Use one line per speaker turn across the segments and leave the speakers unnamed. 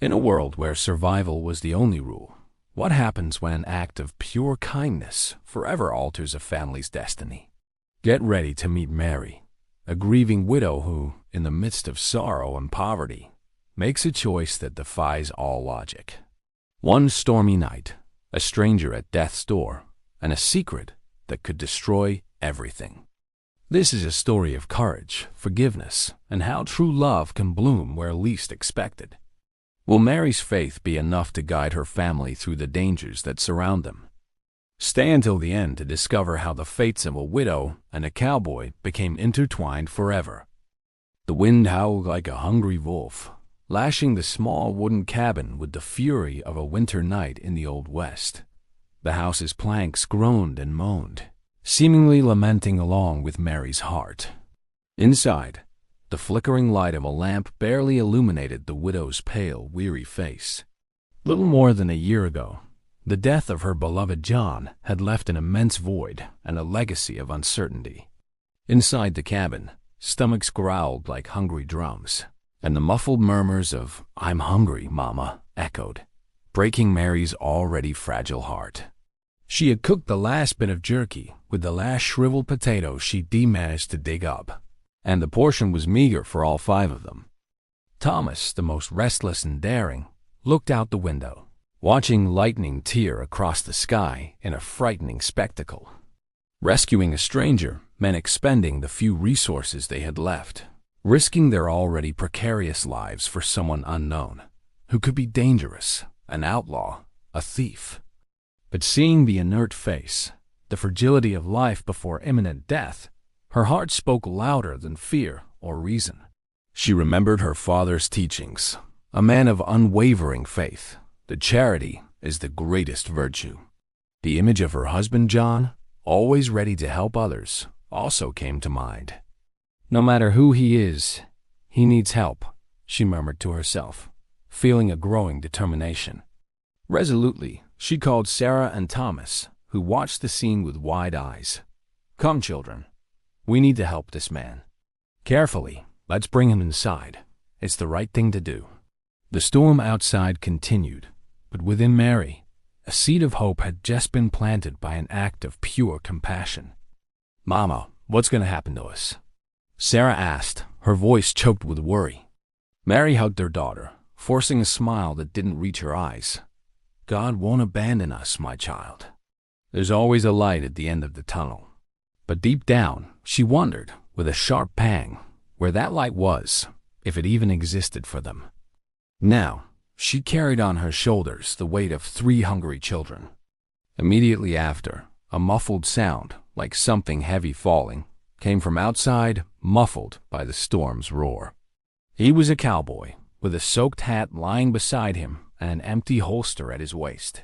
In a world where survival was the only rule, what happens when an act of pure kindness forever alters a family's destiny? Get ready to meet Mary, a grieving widow who, in the midst of sorrow and poverty, makes a choice that defies all logic. One stormy night, a stranger at death's door, and a secret that could destroy everything. This is a story of courage, forgiveness, and how true love can bloom where least expected. Will Mary's faith be enough to guide her family through the dangers that surround them? Stay until the end to discover how the fates of a widow and a cowboy became intertwined forever. The wind howled like a hungry wolf, lashing the small wooden cabin with the fury of a winter night in the Old West. The house's planks groaned and moaned, seemingly lamenting along with Mary's heart. Inside, the flickering light of a lamp barely illuminated the widow's pale, weary face. Little more than a year ago, the death of her beloved John had left an immense void and a legacy of uncertainty. Inside the cabin, stomachs growled like hungry drums, and the muffled murmurs of "I'm hungry, Mama," echoed, breaking Mary's already fragile heart. She had cooked the last bit of jerky with the last shriveled potato she'd managed to dig up, and the portion was meager for all 5 of them. Thomas, the most restless and daring, looked out the window, watching lightning tear across the sky in a frightening spectacle. Rescuing a stranger meant expending the few resources they had left, risking their already precarious lives for someone unknown, who could be dangerous, an outlaw, a thief. But seeing the inert face, the fragility of life before imminent death, her heart spoke louder than fear or reason. She remembered her father's teachings, a man of unwavering faith, that charity is the greatest virtue. The image of her husband John, always ready to help others, also came to mind. "No matter who he is, he needs help," she murmured to herself, feeling a growing determination. Resolutely, she called Sarah and Thomas, who watched the scene with wide eyes. "Come, children. We need to help this man. Carefully, let's bring him inside. It's the right thing to do." The storm outside continued, but within Mary, a seed of hope had just been planted by an act of pure compassion. "Mama, what's going to happen to us?" Sarah asked, her voice choked with worry. Mary hugged her daughter, forcing a smile that didn't reach her eyes. "God won't abandon us, my child. There's always a light at the end of the tunnel." But deep down, she wondered, with a sharp pang, where that light was, if it even existed for them. Now, she carried on her shoulders the weight of 3 hungry children. Immediately after, a muffled sound, like something heavy falling, came from outside, muffled by the storm's roar. He was a cowboy, with a soaked hat lying beside him and an empty holster at his waist.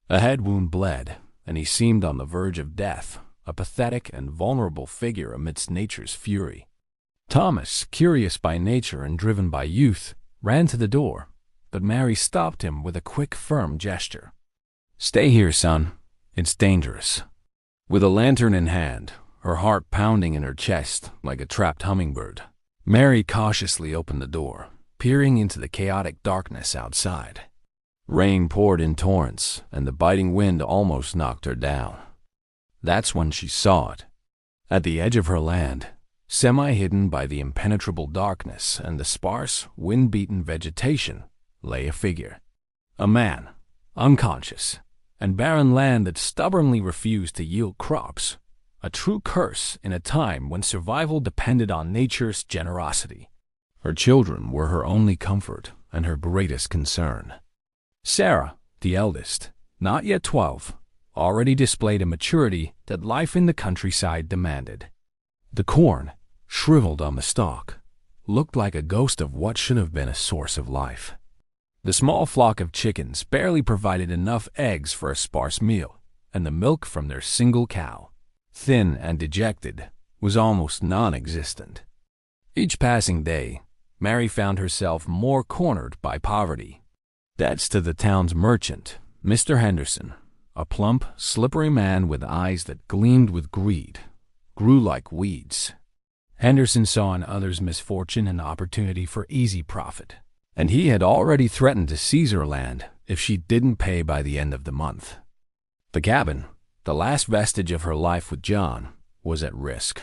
A head wound bled, and he seemed on the verge of death, a pathetic and vulnerable figure amidst nature's fury. Thomas, curious by nature and driven by youth, ran to the door, but Mary stopped him with a quick, firm gesture. "Stay here, son. It's dangerous." With a lantern in hand, her heart pounding in her chest like a trapped hummingbird, Mary cautiously opened the door, peering into the chaotic darkness outside. Rain poured in torrents, and the biting wind almost knocked her down. That's when she saw it. At the edge of her land, semi-hidden by the impenetrable darkness and the sparse, wind-beaten vegetation, lay a figure. A man, unconscious, and barren land that stubbornly refused to yield crops. A true curse in a time when survival depended on nature's generosity. Her children were her only comfort and her greatest concern. Sarah, the eldest, not yet 12, already displayed a maturity that life in the countryside demanded. The corn, shriveled on the stalk, looked like a ghost of what should have been a source of life. The small flock of chickens barely provided enough eggs for a sparse meal, and the milk from their single cow, thin and dejected, was almost non-existent. Each passing day, Mary found herself more cornered by poverty. That's to the town's merchant, Mr. Henderson, a plump, slippery man with eyes that gleamed with greed, grew like weeds. Henderson saw in others' misfortune an opportunity for easy profit, and he had already threatened to seize her land if she didn't pay by the end of the month. The cabin, the last vestige of her life with John, was at risk.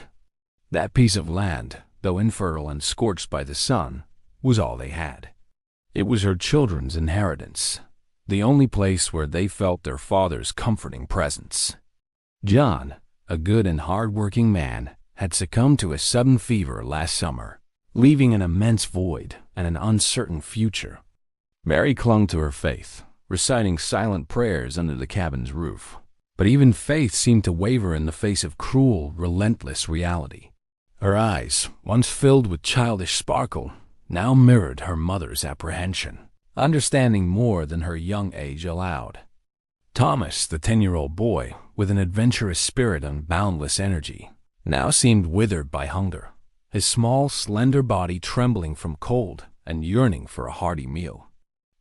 That piece of land, though infertile and scorched by the sun, was all they had. It was her children's inheritance, the only place where they felt their father's comforting presence. John, a good and hard-working man, had succumbed to a sudden fever last summer, leaving an immense void and an uncertain future. Mary clung to her faith, reciting silent prayers under the cabin's roof. But even faith seemed to waver in the face of cruel, relentless reality. Her eyes, once filled with childish sparkle, now mirrored her mother's apprehension, understanding more than her young age allowed. Thomas, the 10-year-old boy, with an adventurous spirit and boundless energy, now seemed withered by hunger, his small, slender body trembling from cold and yearning for a hearty meal.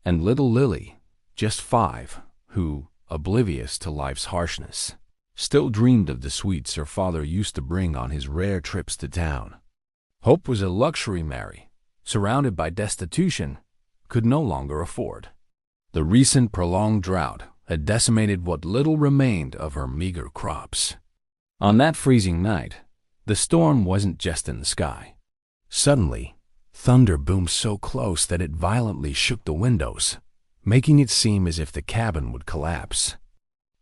And little Lily, just 5, who, oblivious to life's harshness, still dreamed of the sweets her father used to bring on his rare trips to town. Hope was a luxury Mary, surrounded by destitution, could no longer afford. The recent prolonged drought had decimated what little remained of her meager crops. On that freezing night, the storm wasn't just in the sky. Suddenly, thunder boomed so close that it violently shook the windows, making it seem as if the cabin would collapse.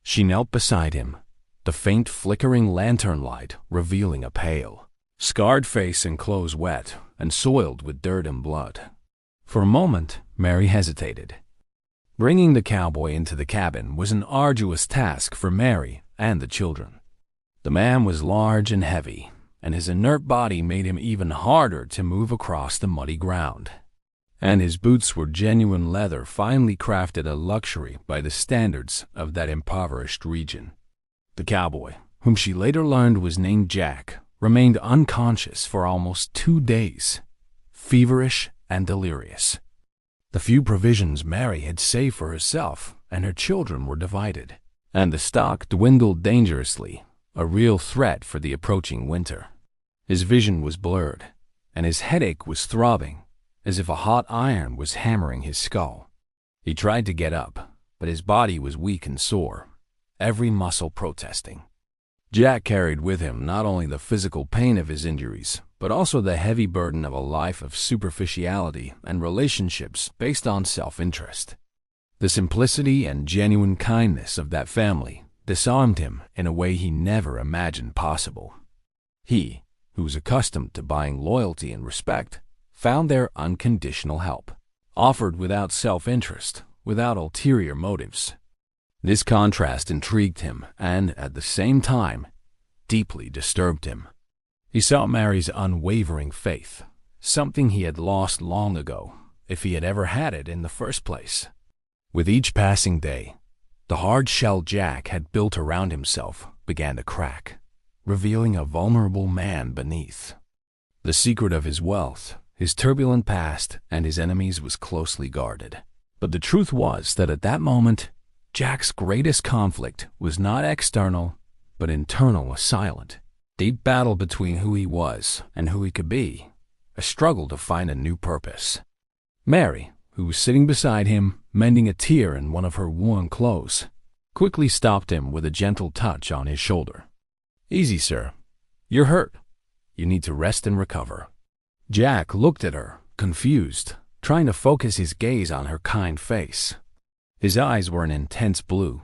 She knelt beside him, the faint flickering lantern light revealing a pale, scarred face and clothes wet and soiled with dirt and blood. For a moment, Mary hesitated. Bringing the cowboy into the cabin was an arduous task for Mary and the children. The man was large and heavy, and his inert body made him even harder to move across the muddy ground. And his boots were genuine leather finely crafted a luxury by the standards of that impoverished region. The cowboy, whom she later learned was named Jack, remained unconscious for almost 2 days, feverish and delirious. The few provisions Mary had saved for herself and her children were divided, and the stock dwindled dangerously, a real threat for the approaching winter. His vision was blurred, and his headache was throbbing, as if a hot iron was hammering his skull. He tried to get up, but his body was weak and sore, every muscle protesting. Jack carried with him not only the physical pain of his injuries, but also the heavy burden of a life of superficiality and relationships based on self-interest. The simplicity and genuine kindness of that family disarmed him in a way he never imagined possible. He, who was accustomed to buying loyalty and respect, found their unconditional help, offered without self-interest, without ulterior motives. This contrast intrigued him and, at the same time, deeply disturbed him. He saw Mary's unwavering faith, something he had lost long ago, if he had ever had it in the first place. With each passing day, the hard shell Jack had built around himself began to crack, revealing a vulnerable man beneath. The secret of his wealth, his turbulent past, and his enemies was closely guarded. But the truth was that at that moment, Jack's greatest conflict was not external, but internal, a silent, deep battle between who he was and who he could be, a struggle to find a new purpose. Mary, who was sitting beside him, mending a tear in one of her worn clothes, quickly stopped him with a gentle touch on his shoulder. "Easy, sir. You're hurt. You need to rest and recover." Jack looked at her, confused, trying to focus his gaze on her kind face. His eyes were an intense blue,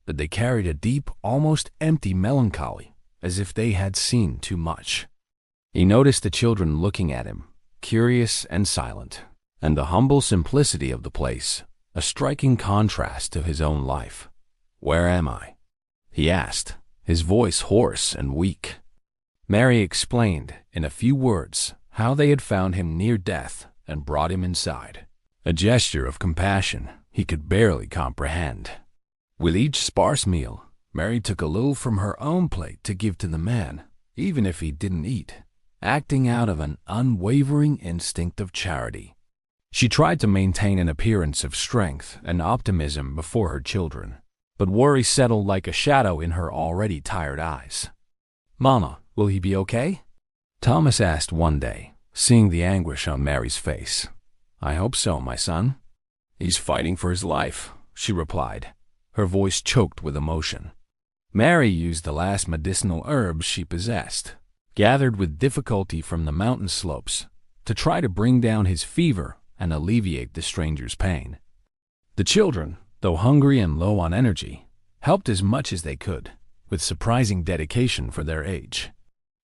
but they carried a deep, almost empty melancholy, as if they had seen too much. He noticed the children looking at him, curious and silent, and the humble simplicity of the place, a striking contrast to his own life. "Where am I?" he asked, his voice hoarse and weak. Mary explained, in a few words, how they had found him near death and brought him inside, a gesture of compassion he could barely comprehend. With each sparse meal, Mary took a little from her own plate to give to the man, even if he didn't eat, acting out of an unwavering instinct of charity. She tried to maintain an appearance of strength and optimism before her children, but worry settled like a shadow in her already tired eyes. "Mama, will he be okay?" Thomas asked one day, seeing the anguish on Mary's face. "I hope so, my son." "He's fighting for his life," she replied, her voice choked with emotion. Mary used the last medicinal herbs she possessed, gathered with difficulty from the mountain slopes, to try to bring down his fever and alleviate the stranger's pain. The children, though hungry and low on energy, helped as much as they could, with surprising dedication for their age.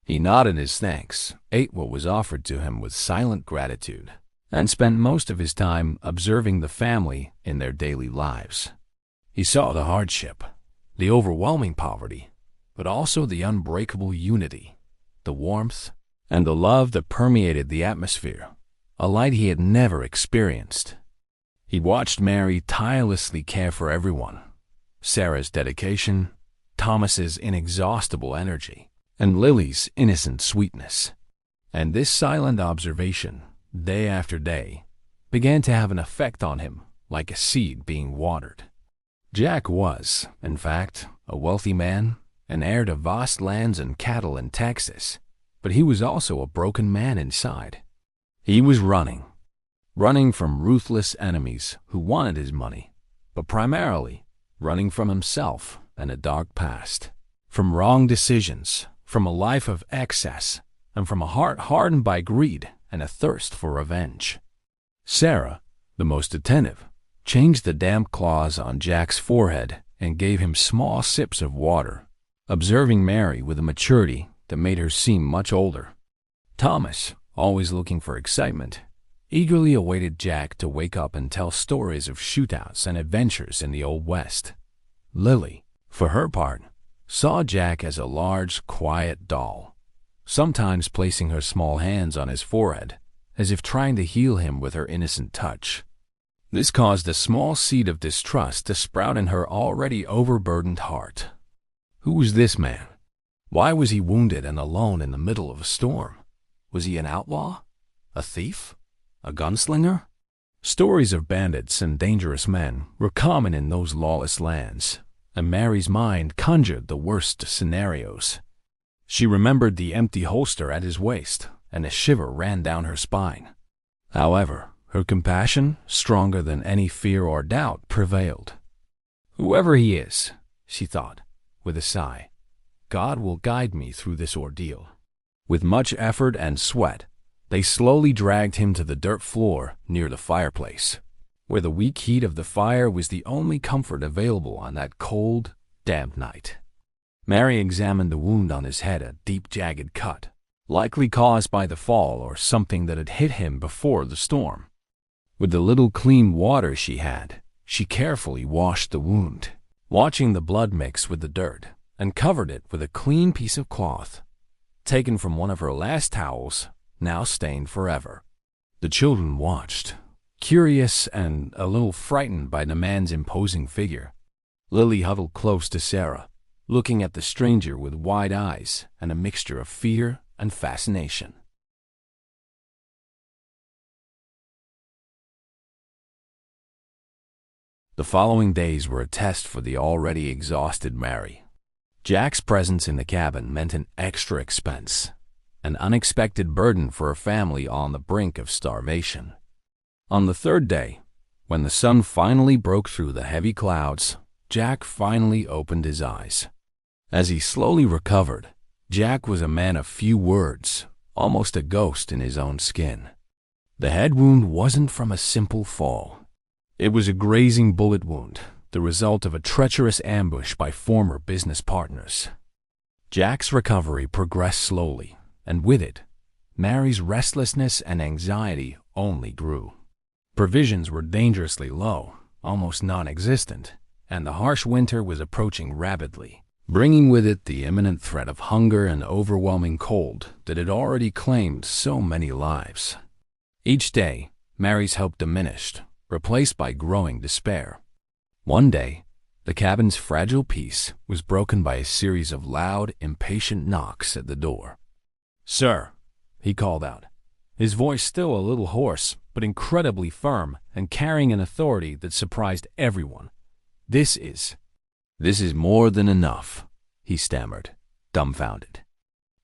He nodded his thanks, ate what was offered to him with silent gratitude, and spent most of his time observing the family in their daily lives. He saw the hardship, the overwhelming poverty, but also the unbreakable unity, the warmth, and the love that permeated the atmosphere, a light he had never experienced. He watched Mary tirelessly care for everyone, Sarah's dedication, Thomas's inexhaustible energy, and Lily's innocent sweetness. And this silent observation, day after day, began to have an effect on him like a seed being watered. Jack was, in fact, a wealthy man, an heir to vast lands and cattle in Texas, but he was also a broken man inside. He was running from ruthless enemies who wanted his money, but primarily running from himself and a dark past, from wrong decisions, from a life of excess, and from a heart hardened by greed and a thirst for revenge. Sarah, the most attentive, changed the damp claws on Jack's forehead and gave him small sips of water, observing Mary with a maturity that made her seem much older. Thomas, always looking for excitement, eagerly awaited Jack to wake up and tell stories of shootouts and adventures in the Old West. Lily, for her part, saw Jack as a large, quiet doll, sometimes placing her small hands on his forehead, as if trying to heal him with her innocent touch. This caused a small seed of distrust to sprout in her already overburdened heart. Who was this man? Why was he wounded and alone in the middle of a storm? Was he an outlaw? A thief? A gunslinger? Stories of bandits and dangerous men were common in those lawless lands, and Mary's mind conjured the worst scenarios. She remembered the empty holster at his waist, and a shiver ran down her spine. However, her compassion, stronger than any fear or doubt, prevailed. "Whoever he is," she thought, with a sigh, "God will guide me through this ordeal." With much effort and sweat, they slowly dragged him to the dirt floor near the fireplace, where the weak heat of the fire was the only comfort available on that cold, damp night. Mary examined the wound on his head, a deep, jagged cut, likely caused by the fall or something that had hit him before the storm. With the little clean water she had, she carefully washed the wound, watching the blood mix with the dirt, and covered it with a clean piece of cloth, taken from one of her last towels, now stained forever. The children watched, curious and a little frightened by the man's imposing figure. Lily huddled close to Sarah, looking at the stranger with wide eyes and a mixture of fear and fascination. The following days were a test for the already exhausted Mary. Jack's presence in the cabin meant an extra expense, an unexpected burden for a family on the brink of starvation. On the third day, when the sun finally broke through the heavy clouds, Jack finally opened his eyes. As he slowly recovered, Jack was a man of few words, almost a ghost in his own skin. The head wound wasn't from a simple fall. It was a grazing bullet wound, the result of a treacherous ambush by former business partners. Jack's recovery progressed slowly, and with it, Mary's restlessness and anxiety only grew. Provisions were dangerously low, almost non-existent, and the harsh winter was approaching rapidly, bringing with it the imminent threat of hunger and overwhelming cold that had already claimed so many lives. Each day, Mary's hope diminished, replaced by growing despair. One day, the cabin's fragile peace was broken by a series of loud, impatient knocks at the door. "Sir," he called out, his voice still a little hoarse, but incredibly firm and carrying an authority that surprised everyone. This is more than enough," he stammered, dumbfounded.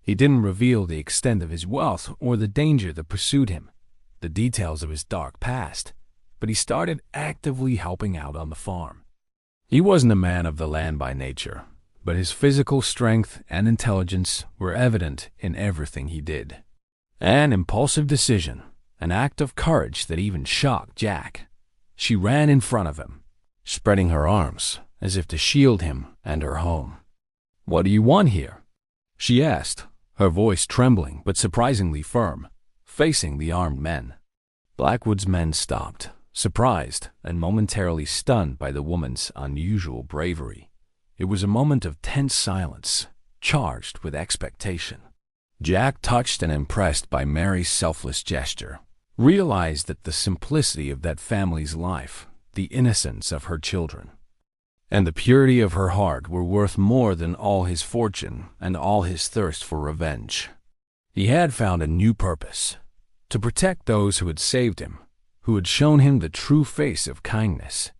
He didn't reveal the extent of his wealth or the danger that pursued him. the details of his dark past, but he started actively helping out on the farm. He wasn't a man of the land by nature, but his physical strength and intelligence were evident in everything he did. An impulsive decision, an act of courage that even shocked Jack. She ran in front of him, spreading her arms as if to shield him and her home. "What do you want here?" she asked, her voice trembling but surprisingly firm, facing the armed men. Blackwood's men stopped, surprised and momentarily stunned by the woman's unusual bravery. It was a moment of tense silence, charged with expectation. Jack, touched and impressed by Mary's selfless gesture, realized that the simplicity of that family's life, the innocence of her children, and the purity of her heart were worth more than all his fortune and all his thirst for revenge. He had found a new purpose: to protect those who had saved him, who had shown him the true face of kindness.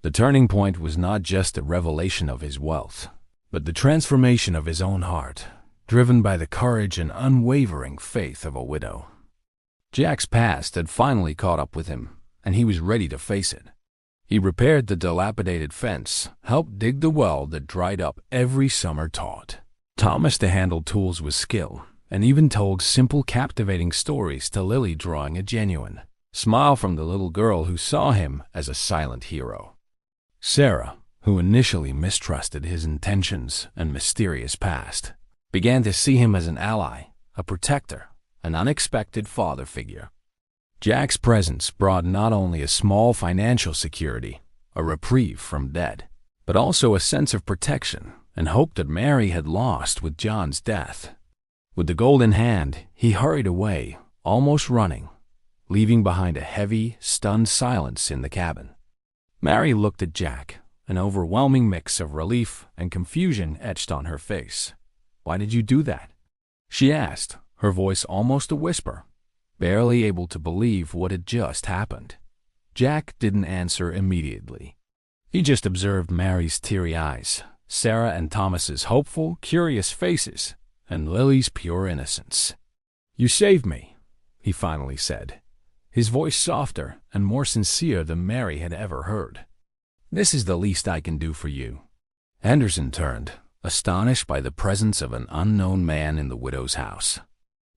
The turning point was not just the revelation of his wealth, but the transformation of his own heart, driven by the courage and unwavering faith of a widow. Jack's past had finally caught up with him, and he was ready to face it. He repaired the dilapidated fence, helped dig the well that dried up every summer taught, Thomas to handle tools with skill, and even told simple, captivating stories to Lily, drawing a genuine smile from the little girl who saw him as a silent hero. Sarah, who initially mistrusted his intentions and mysterious past, began to see him as an ally, a protector, an unexpected father figure. Jack's presence brought not only a small financial security, a reprieve from debt, but also a sense of protection and hope that Mary had lost with John's death. With the gold in hand, he hurried away, almost running, leaving behind a heavy, stunned silence in the cabin. Mary looked at Jack, an overwhelming mix of relief and confusion etched on her face. "Why did you do that?" she asked, her voice almost a whisper, barely able to believe what had just happened. Jack didn't answer immediately. He just observed Mary's teary eyes, Sarah and Thomas's hopeful, curious faces, and Lily's pure innocence. "You saved me," he finally said, his voice softer and more sincere than Mary had ever heard. "This is the least I can do for you." Henderson turned, astonished by the presence of an unknown man in the widow's house.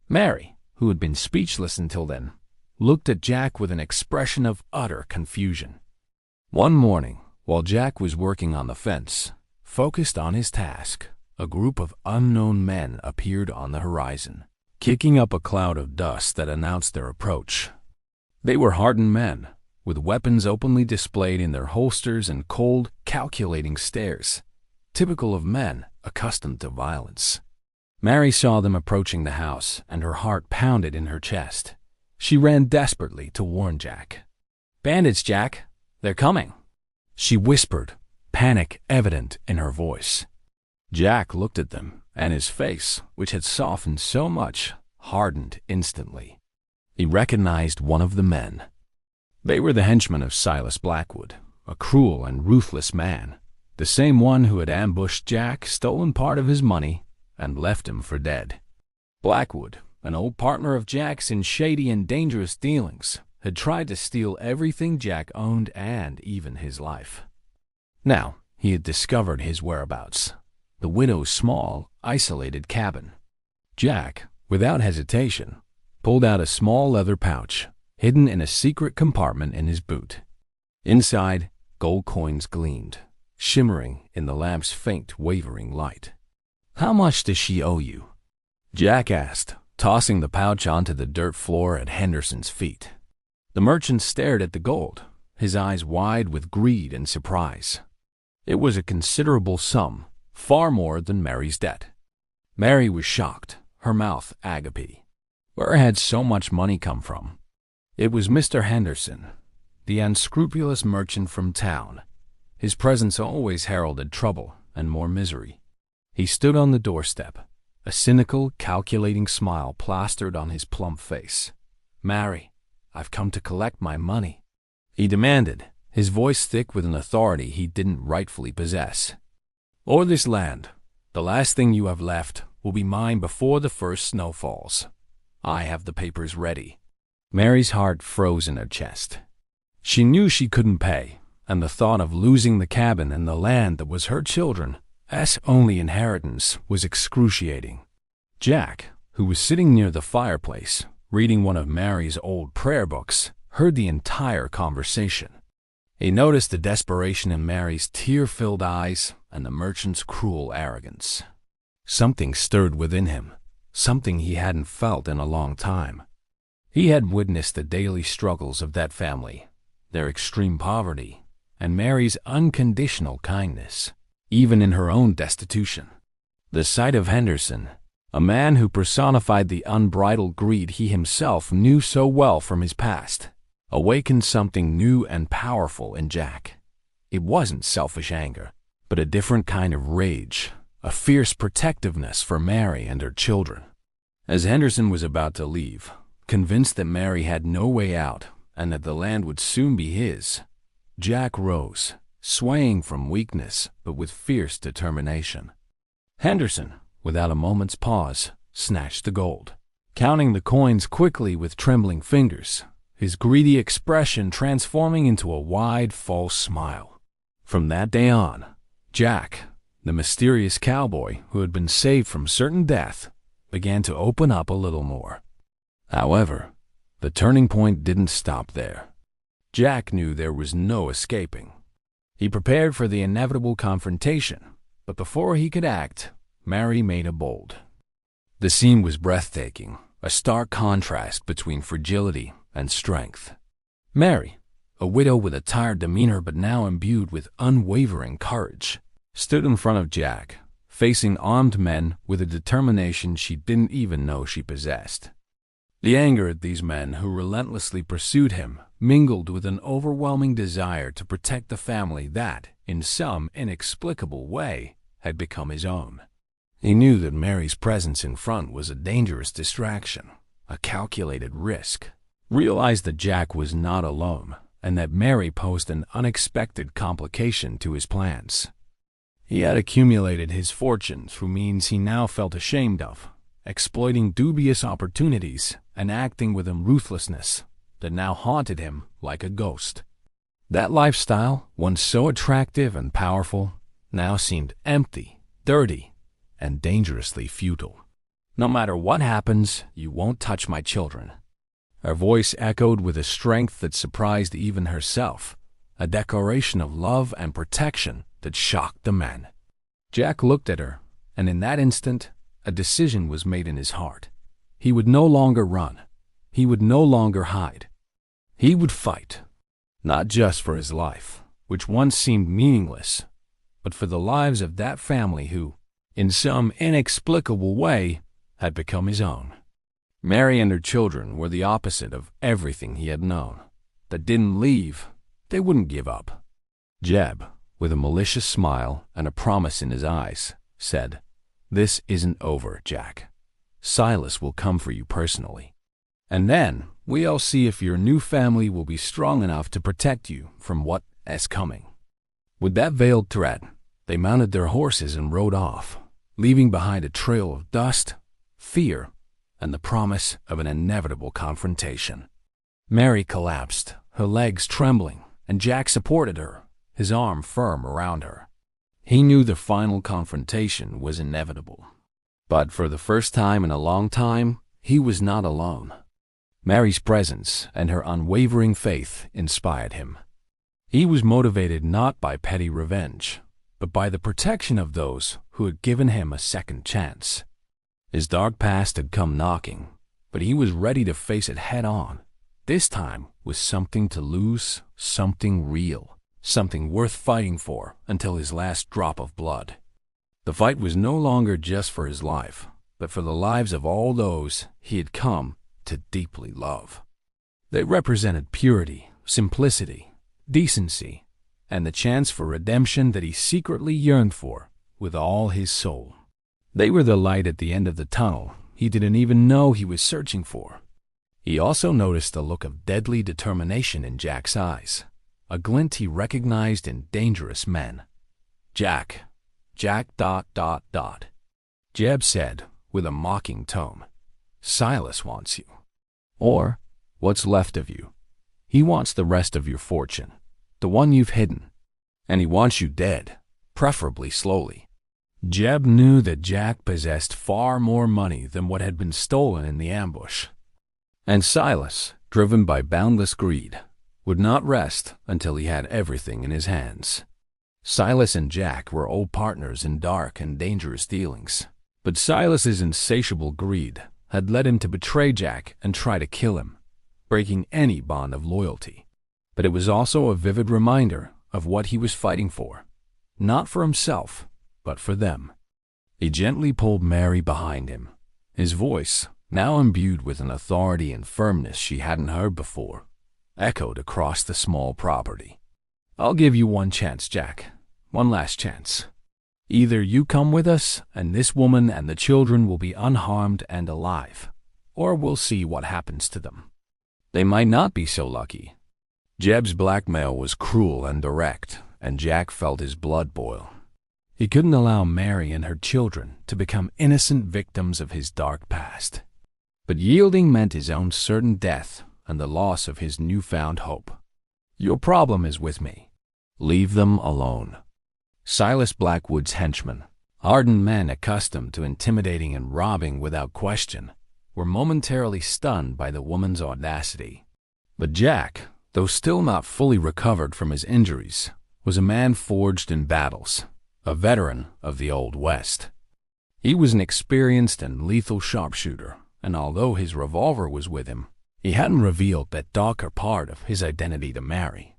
Mary, who had been speechless until then, looked at Jack with an expression of utter confusion. One morning, while Jack was working on the fence, focused on his task, a group of unknown men appeared on the horizon, kicking up a cloud of dust that announced their approach. They were hardened men, with weapons openly displayed in their holsters and cold, calculating stares, typical of men accustomed to violence. Mary saw them approaching the house, and her heart pounded in her chest. She ran desperately to warn Jack. "Bandits, Jack! They're coming!" she whispered, panic evident in her voice. Jack looked at them, and his face, which had softened so much, hardened instantly. He recognized one of the men. They were the henchmen of Silas Blackwood, a cruel and ruthless man, the same one who had ambushed Jack, stolen part of his money, and left him for dead. Blackwood, an old partner of Jack's in shady and dangerous dealings, had tried to steal everything Jack owned and even his life. Now he had discovered his whereabouts, the widow's small, isolated cabin. Jack, without hesitation, pulled out a small leather pouch, hidden in a secret compartment in his boot. Inside, gold coins gleamed, shimmering in the lamp's faint, wavering light. "How much does she owe you?" Jack asked, tossing the pouch onto the dirt floor at Henderson's feet. The merchant stared at the gold, his eyes wide with greed and surprise. It was a considerable sum, far more than Mary's debt. Mary was shocked, her mouth agape. Where had so much money come from? It was Mr. Henderson, the unscrupulous merchant from town. His presence always heralded trouble and more misery. He stood on the doorstep, a cynical, calculating smile plastered on his plump face. "Mary, I've come to collect my money," he demanded, his voice thick with an authority he didn't rightfully possess. "Or this land, the last thing you have left, will be mine before the first snow falls. I have the papers ready." Mary's heart froze in her chest. She knew she couldn't pay, and the thought of losing the cabin and the land that was her children's only inheritance was excruciating. Jack, who was sitting near the fireplace, reading one of Mary's old prayer books, heard the entire conversation. He noticed the desperation in Mary's tear-filled eyes and the merchant's cruel arrogance. Something stirred within him, something he hadn't felt in a long time. He had witnessed the daily struggles of that family, their extreme poverty, and Mary's unconditional kindness, even in her own destitution. The sight of Henderson, a man who personified the unbridled greed he himself knew so well from his past, awakened something new and powerful in Jack. It wasn't selfish anger, but a different kind of rage, a fierce protectiveness for Mary and her children. As Henderson was about to leave, convinced that Mary had no way out and that the land would soon be his, Jack rose, swaying from weakness but with fierce determination. Henderson, without a moment's pause, snatched the gold, counting the coins quickly with trembling fingers, his greedy expression transforming into a wide, false smile. From that day on, Jack, the mysterious cowboy who had been saved from certain death, began to open up a little more. However, the turning point didn't stop there. Jack knew there was no escaping. He prepared for the inevitable confrontation, but before he could act, Mary made a bold. The scene was breathtaking, a stark contrast between fragility and strength. Mary, a widow with a tired demeanor but now imbued with unwavering courage, stood in front of Jack, facing armed men with a determination she didn't even know she possessed. The anger at these men who relentlessly pursued him mingled with an overwhelming desire to protect the family that, in some inexplicable way, had become his own. He knew that Mary's presence in front was a dangerous distraction, a calculated risk. Realized that Jack was not alone, and that Mary posed an unexpected complication to his plans. He had accumulated his fortune through means he now felt ashamed of, exploiting dubious opportunities and acting with a ruthlessness that now haunted him like a ghost. That lifestyle, once so attractive and powerful, now seemed empty, dirty, and dangerously futile. "No matter what happens, you won't touch my children." Her voice echoed with a strength that surprised even herself, a declaration of love and protection that shocked the men. Jack looked at her, and in that instant, a decision was made in his heart. He would no longer run. He would no longer hide. He would fight, not just for his life, which once seemed meaningless, but for the lives of that family who, in some inexplicable way, had become his own. Mary and her children were the opposite of everything he had known. They didn't leave. They wouldn't give up. Jeb, with a malicious smile and a promise in his eyes, said, "This isn't over, Jack. Silas will come for you personally. And then we'll see if your new family will be strong enough to protect you from what is coming." With that veiled threat, they mounted their horses and rode off, leaving behind a trail of dust, fear, and the promise of an inevitable confrontation. Mary collapsed, her legs trembling, and Jack supported her, his arm firm around her. He knew the final confrontation was inevitable. But for the first time in a long time, he was not alone. Mary's presence and her unwavering faith inspired him. He was motivated not by petty revenge, but by the protection of those who had given him a second chance. His dark past had come knocking, but he was ready to face it head on, this time with something to lose, something real, something worth fighting for until his last drop of blood. The fight was no longer just for his life, but for the lives of all those he had come to deeply love. They represented purity, simplicity, decency, and the chance for redemption that he secretly yearned for with all his soul. They were the light at the end of the tunnel he didn't even know he was searching for. He also noticed a look of deadly determination in Jack's eyes, a glint he recognized in dangerous men. Jack. Jeb said, with a mocking tone, "Silas wants you." Or what's left of you. He wants the rest of your fortune, the one you've hidden, and he wants you dead, preferably slowly. Jeb knew that Jack possessed far more money than what had been stolen in the ambush. And Silas, driven by boundless greed, would not rest until he had everything in his hands. Silas and Jack were old partners in dark and dangerous dealings, but Silas's insatiable greed had led him to betray Jack and try to kill him, breaking any bond of loyalty. But it was also a vivid reminder of what he was fighting for, not for himself, but for them. He gently pulled Mary behind him, his voice, now imbued with an authority and firmness she hadn't heard before, echoed across the small property. "I'll give you one chance, Jack. One last chance. Either you come with us, and this woman and the children will be unharmed and alive, or we'll see what happens to them." They might not be so lucky. Jeb's blackmail was cruel and direct, and Jack felt his blood boil. He couldn't allow Mary and her children to become innocent victims of his dark past. But yielding meant his own certain death and the loss of his newfound hope. "Your problem is with me. Leave them alone." Silas Blackwood's henchmen, hardened men accustomed to intimidating and robbing without question, were momentarily stunned by the woman's audacity. But Jack, though still not fully recovered from his injuries, was a man forged in battles, a veteran of the Old West. He was an experienced and lethal sharpshooter, and although his revolver was with him, he hadn't revealed that darker part of his identity to Mary.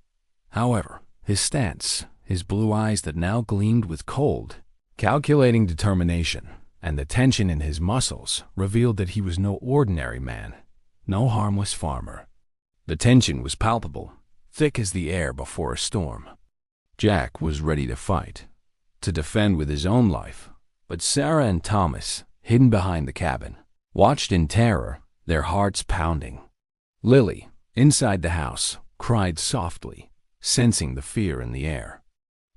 However, his stance, his blue eyes that now gleamed with cold, calculating determination, and the tension in his muscles revealed that he was no ordinary man, no harmless farmer. The tension was palpable, thick as the air before a storm. Jack was ready to fight, to defend with his own life, but Sarah and Thomas, hidden behind the cabin, watched in terror, their hearts pounding. Lily, inside the house, cried softly, sensing the fear in the air.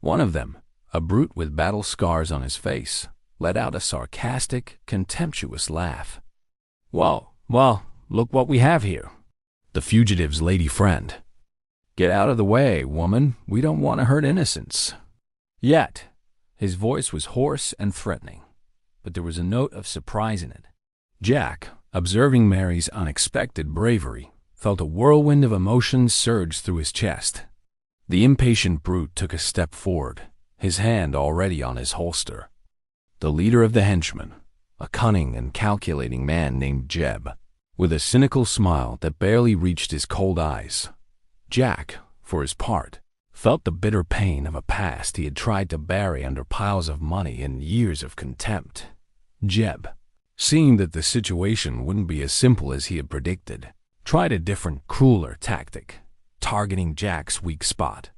One of them, a brute with battle scars on his face, let out a sarcastic, contemptuous laugh. Well, look what we have here. The fugitive's lady friend. Get out of the way, woman. We don't want to hurt innocents. Yet, his voice was hoarse and threatening, but there was a note of surprise in it. Jack, observing Mary's unexpected bravery, felt a whirlwind of emotions surge through his chest. The impatient brute took a step forward, his hand already on his holster. The leader of the henchmen, a cunning and calculating man named Jeb, with a cynical smile that barely reached his cold eyes. Jack, for his part, felt the bitter pain of a past he had tried to bury under piles of money and years of contempt. Jeb, seeing that the situation wouldn't be as simple as he had predicted, tried a different, crueler tactic, targeting Jack's weak spot.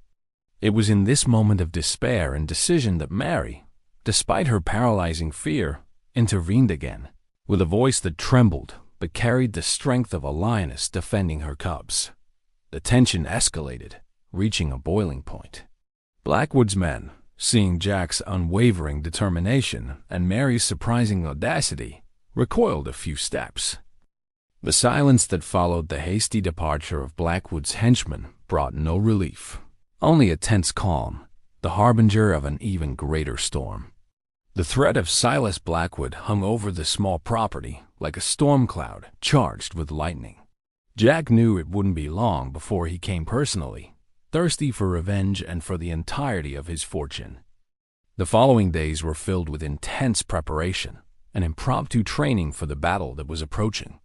It was in this moment of despair and decision that Mary, despite her paralyzing fear, intervened again, with a voice that trembled but carried the strength of a lioness defending her cubs. The tension escalated, reaching a boiling point. Blackwood's men, seeing Jack's unwavering determination and Mary's surprising audacity, recoiled a few steps. The silence that followed the hasty departure of Blackwood's henchmen brought no relief, only a tense calm, the harbinger of an even greater storm. The threat of Silas Blackwood hung over the small property like a storm cloud charged with lightning. Jack knew it wouldn't be long before he came personally, thirsty for revenge and for the entirety of his fortune. The following days were filled with intense preparation and impromptu training for the battle that was approaching.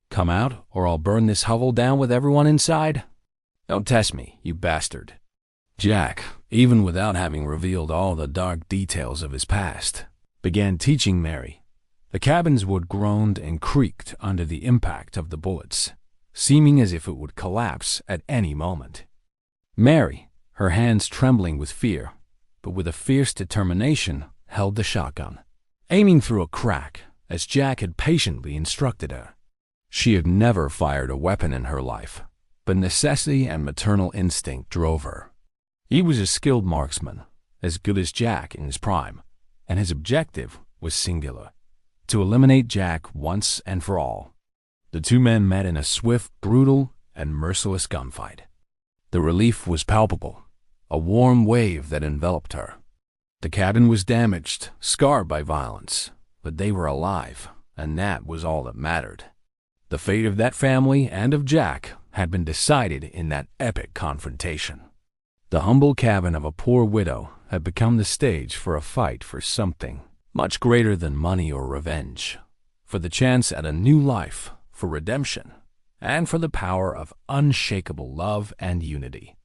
Come out, or I'll burn this hovel down with everyone inside? Don't test me, you bastard. Jack, even without having revealed all the dark details of his past, began teaching Mary. The cabin's wood groaned and creaked under the impact of the bullets, seeming as if it would collapse at any moment. Mary, her hands trembling with fear, but with a fierce determination, held the shotgun, aiming through a crack as Jack had patiently instructed her. She had never fired a weapon in her life, but necessity and maternal instinct drove her. He was a skilled marksman, as good as Jack in his prime, and his objective was singular: to eliminate Jack once and for all. The two men met in a swift, brutal, and merciless gunfight. The relief was palpable, a warm wave that enveloped her. The cabin was damaged, scarred by violence, but they were alive, and that was all that mattered. The fate of that family and of Jack had been decided in that epic confrontation. The humble cabin of a poor widow had become the stage for a fight for something much greater than money or revenge, for the chance at a new life, for redemption, and for the power of unshakable love and unity.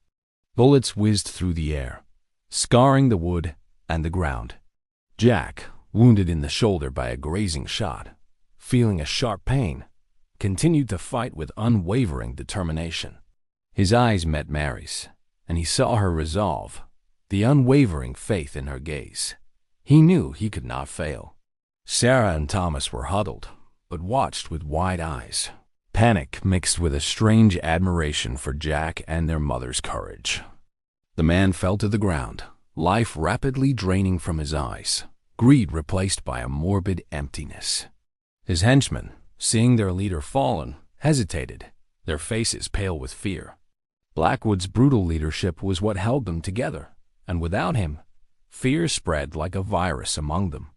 Bullets whizzed through the air, scarring the wood and the ground. Jack, wounded in the shoulder by a grazing shot, feeling a sharp pain, continued to fight with unwavering determination. His eyes met Mary's, and he saw her resolve, the unwavering faith in her gaze. He knew he could not fail. Sarah and Thomas were huddled, but watched with wide eyes, panic mixed with a strange admiration for Jack and their mother's courage. The man fell to the ground, life rapidly draining from his eyes, greed replaced by a morbid emptiness. His henchmen, seeing their leader fallen, hesitated, their faces pale with fear. Blackwood's brutal leadership was what held them together, and without him, fear spread like a virus among them.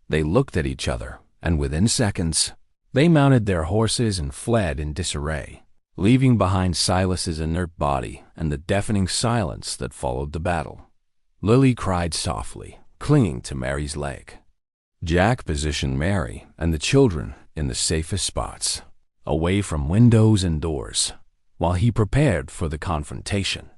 They looked at each other, and within seconds, they mounted their horses and fled in disarray, leaving behind Silas's inert body and the deafening silence that followed the battle. Lily cried softly, clinging to Mary's leg. Jack positioned Mary and the children in the safest spots, away from windows and doors, while he prepared for the confrontation.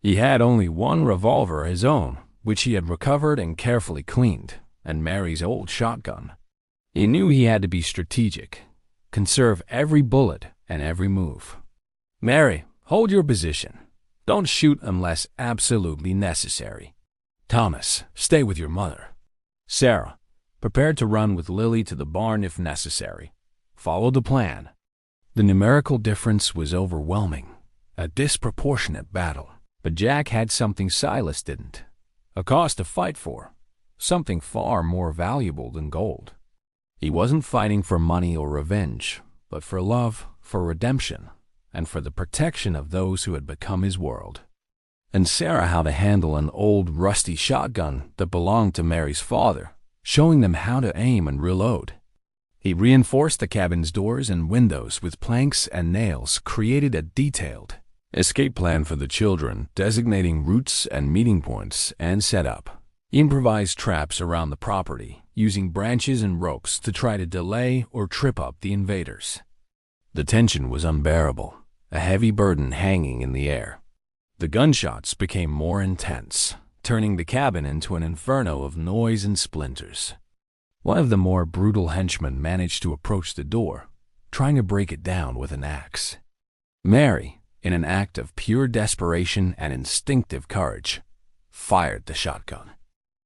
He had only one revolver, his own, which he had recovered and carefully cleaned, and Mary's old shotgun. He knew he had to be strategic, conserve every bullet and every move. Mary, hold your position. Don't shoot unless absolutely necessary. Thomas, stay with your mother. Sarah, prepare to run with Lily to the barn if necessary. Follow the plan. The numerical difference was overwhelming, a disproportionate battle. But Jack had something Silas didn't, a cause to fight for, something far more valuable than gold. He wasn't fighting for money or revenge, but for love, for redemption, and for the protection of those who had become his world. And Sarah how to handle an old rusty shotgun that belonged to Mary's father, showing them how to aim and reload. He reinforced the cabin's doors and windows with planks and nails, created a detailed escape plan for the children, designating routes and meeting points, and set up improvised traps around the property, using branches and ropes to try to delay or trip up the invaders. The tension was unbearable, a heavy burden hanging in the air. The gunshots became more intense, turning the cabin into an inferno of noise and splinters. One of the more brutal henchmen managed to approach the door, trying to break it down with an axe. Mary, in an act of pure desperation and instinctive courage, fired the shotgun.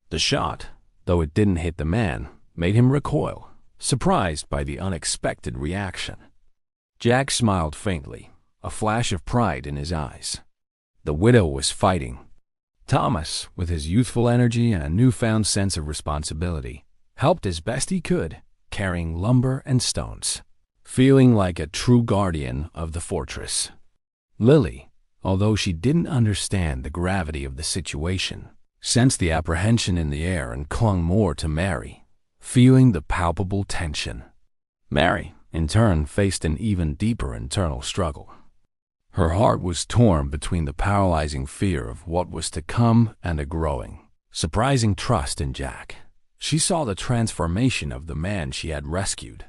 The shot, though it didn't hit the man, made him recoil, surprised by the unexpected reaction. Jack smiled faintly, a flash of pride in his eyes. The widow was fighting. Thomas, with his youthful energy and a newfound sense of responsibility, helped as best he could, carrying lumber and stones, feeling like a true guardian of the fortress. Lily, although she didn't understand the gravity of the situation, sensed the apprehension in the air and clung more to Mary, feeling the palpable tension. Mary, in turn, faced an even deeper internal struggle. Her heart was torn between the paralyzing fear of what was to come and a growing, surprising trust in Jack. She saw the transformation of the man she had rescued.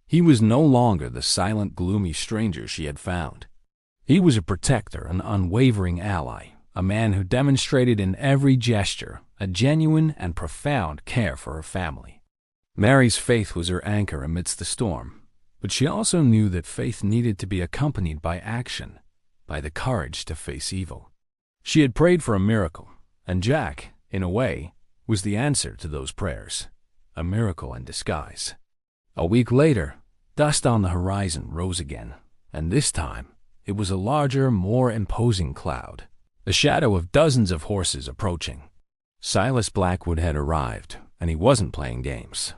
He was no longer the silent, gloomy stranger she had found. He was a protector, an unwavering ally, a man who demonstrated in every gesture a genuine and profound care for her family. Mary's faith was her anchor amidst the storm, but she also knew that faith needed to be accompanied by action, by the courage to face evil. She had prayed for a miracle, and Jack, in a way, was the answer to those prayers, a miracle in disguise. A week later, dust on the horizon rose again, and this time it was a larger, more imposing cloud, the shadow of dozens of horses approaching. Silas Blackwood had arrived, and he wasn't playing games.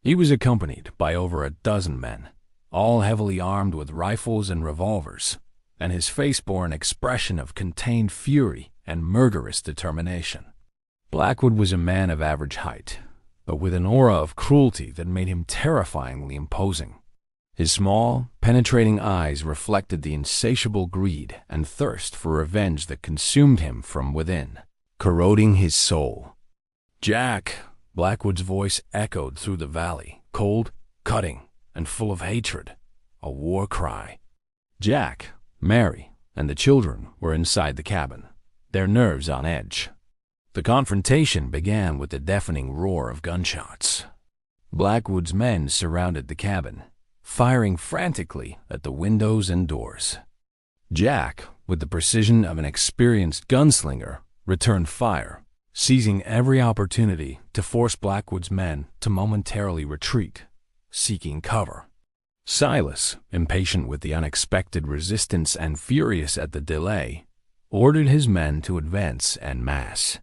He was accompanied by over a dozen men, all heavily armed with rifles and revolvers, and his face bore an expression of contained fury and murderous determination. Blackwood was a man of average height, but with an aura of cruelty that made him terrifyingly imposing. His small, penetrating eyes reflected the insatiable greed and thirst for revenge that consumed him from within, corroding his soul. "Jack!" Blackwood's voice echoed through the valley, cold, cutting, and full of hatred, a war cry. Jack, Mary, and the children were inside the cabin, their nerves on edge. The confrontation began with the deafening roar of gunshots. Blackwood's men surrounded the cabin, firing frantically at the windows and doors. Jack, with the precision of an experienced gunslinger, returned fire, seizing every opportunity to force Blackwood's men to momentarily retreat, seeking cover. Silas, impatient with the unexpected resistance and furious at the delay, ordered his men to advance en masse.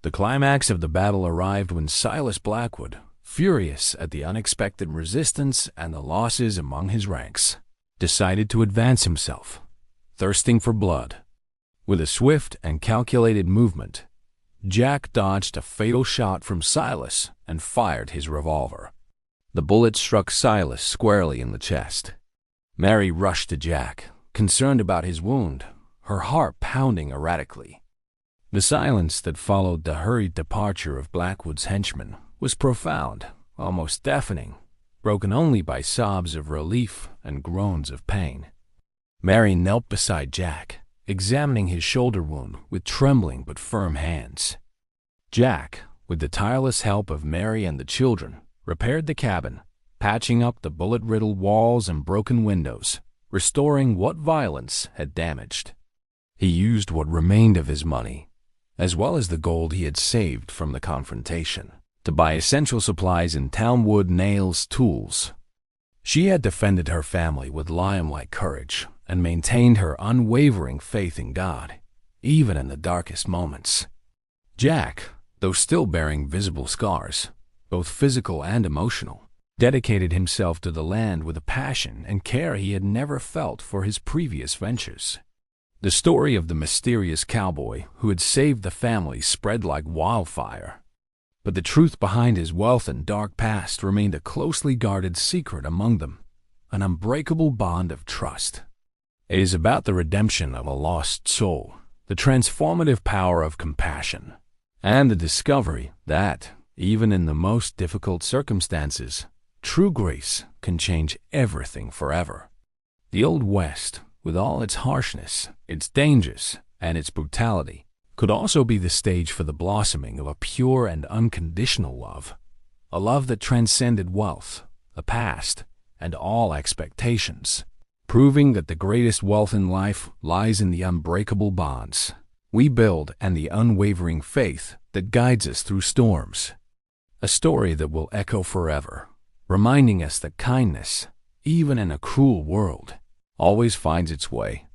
The climax of the battle arrived when Silas Blackwood, furious at the unexpected resistance and the losses among his ranks, decided to advance himself, thirsting for blood. With a swift and calculated movement, Jack dodged a fatal shot from Silas and fired his revolver. The bullet struck Silas squarely in the chest. Mary rushed to Jack, concerned about his wound, her heart pounding erratically. The silence that followed the hurried departure of Blackwood's henchmen was profound, almost deafening, broken only by sobs of relief and groans of pain. Mary knelt beside Jack, examining his shoulder wound with trembling but firm hands. Jack, with the tireless help of Mary and the children, repaired the cabin, patching up the bullet-riddled walls and broken windows, restoring what violence had damaged. He used what remained of his money, as well as the gold he had saved from the confrontation, to buy essential supplies in town wood, nails, tools. She had defended her family with lion-like courage and maintained her unwavering faith in God, even in the darkest moments. Jack, though still bearing visible scars, both physical and emotional, dedicated himself to the land with a passion and care he had never felt for his previous ventures. The story of the mysterious cowboy who had saved the family spread like wildfire, but the truth behind his wealth and dark past remained a closely guarded secret among them, an unbreakable bond of trust. It is about the redemption of a lost soul, the transformative power of compassion, and the discovery that, even in the most difficult circumstances, true grace can change everything forever. The Old West, with all its harshness, its dangers, and its brutality, could also be the stage for the blossoming of a pure and unconditional love, a love that transcended wealth, the past, and all expectations, proving that the greatest wealth in life lies in the unbreakable bonds we build and the unwavering faith that guides us through storms. A story that will echo forever, reminding us that kindness, even in a cruel world, always finds its way.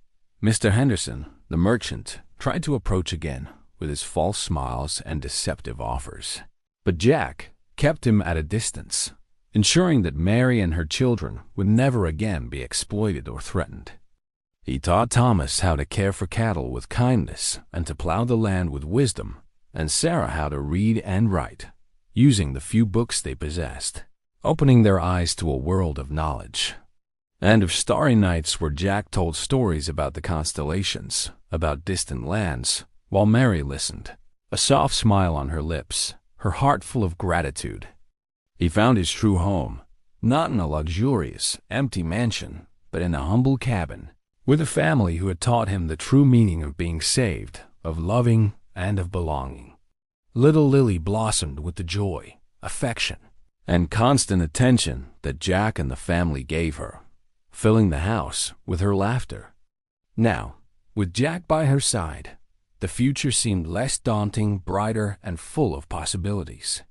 Mr. Henderson, the merchant, tried to approach again with his false smiles and deceptive offers. But Jack kept him at a distance, ensuring that Mary and her children would never again be exploited or threatened. He taught Thomas how to care for cattle with kindness and to plow the land with wisdom, and Sarah how to read and write, using the few books they possessed, opening their eyes to a world of knowledge. And of starry nights where Jack told stories about the constellations, about distant lands, while Mary listened, a soft smile on her lips, her heart full of gratitude. He found his true home, not in a luxurious, empty mansion, but in a humble cabin, with a family who had taught him the true meaning of being saved, of loving, and of belonging. Little Lily blossomed with the joy, affection, and constant attention that Jack and the family gave her, filling the house with her laughter. Now, with Jack by her side, the future seemed less daunting, brighter, and full of possibilities.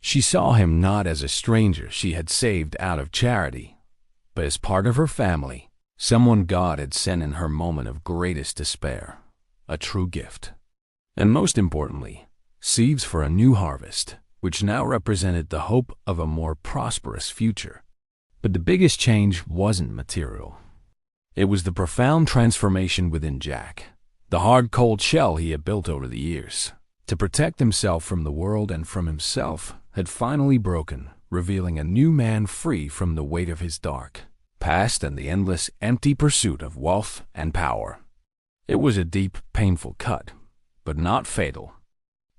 She saw him not as a stranger she had saved out of charity, but as part of her family, someone God had sent in her moment of greatest despair, a true gift. And most importantly, seeds for a new harvest, which now represented the hope of a more prosperous future. But the biggest change wasn't material. It was the profound transformation within Jack, the hard, cold shell he had built over the years to protect himself from the world and from himself had finally broken, revealing a new man free from the weight of his dark past and the endless, empty pursuit of wealth and power. It was a deep, painful cut, but not fatal.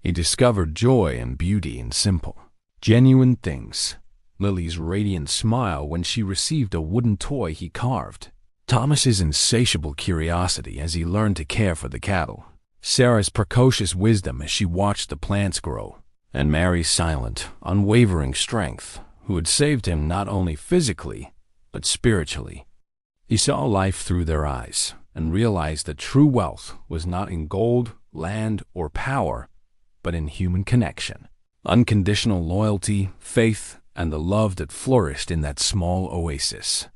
He discovered joy and beauty in simple, genuine things. Lily's radiant smile when she received a wooden toy he carved, Thomas's insatiable curiosity as he learned to care for the cattle, Sarah's precocious wisdom as she watched the plants grow, and Mary's silent, unwavering strength, who had saved him not only physically, but spiritually. He saw life through their eyes and realized that true wealth was not in gold, land, or power, but in human connection, unconditional loyalty, faith, and the love that flourished in that small oasis.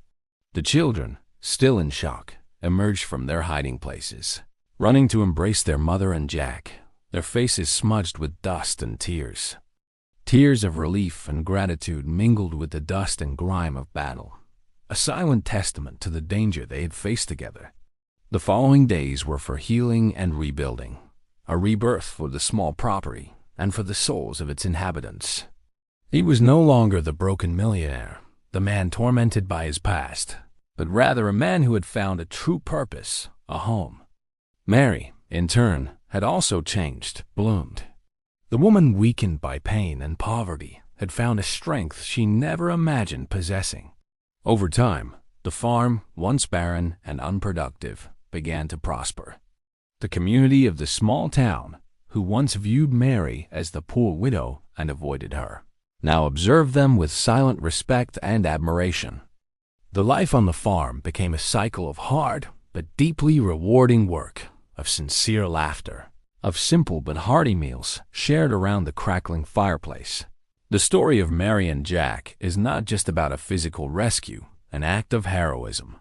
The children, still in shock, emerged from their hiding places, running to embrace their mother and Jack, their faces smudged with dust and tears. Tears of relief and gratitude mingled with the dust and grime of battle, a silent testament to the danger they had faced together. The following days were for healing and rebuilding, a rebirth for the small property and for the souls of its inhabitants. He was no longer the broken millionaire, the man tormented by his past, but rather a man who had found a true purpose, a home. Mary, in turn, had also changed, bloomed. The woman weakened by pain and poverty had found a strength she never imagined possessing. Over time, the farm, once barren and unproductive, began to prosper. The community of the small town, who once viewed Mary as the poor widow and avoided her, now observed them with silent respect and admiration. The life on the farm became a cycle of hard but deeply rewarding work, of sincere laughter, of simple but hearty meals shared around the crackling fireplace. The story of Mary and Jack is not just about a physical rescue, an act of heroism.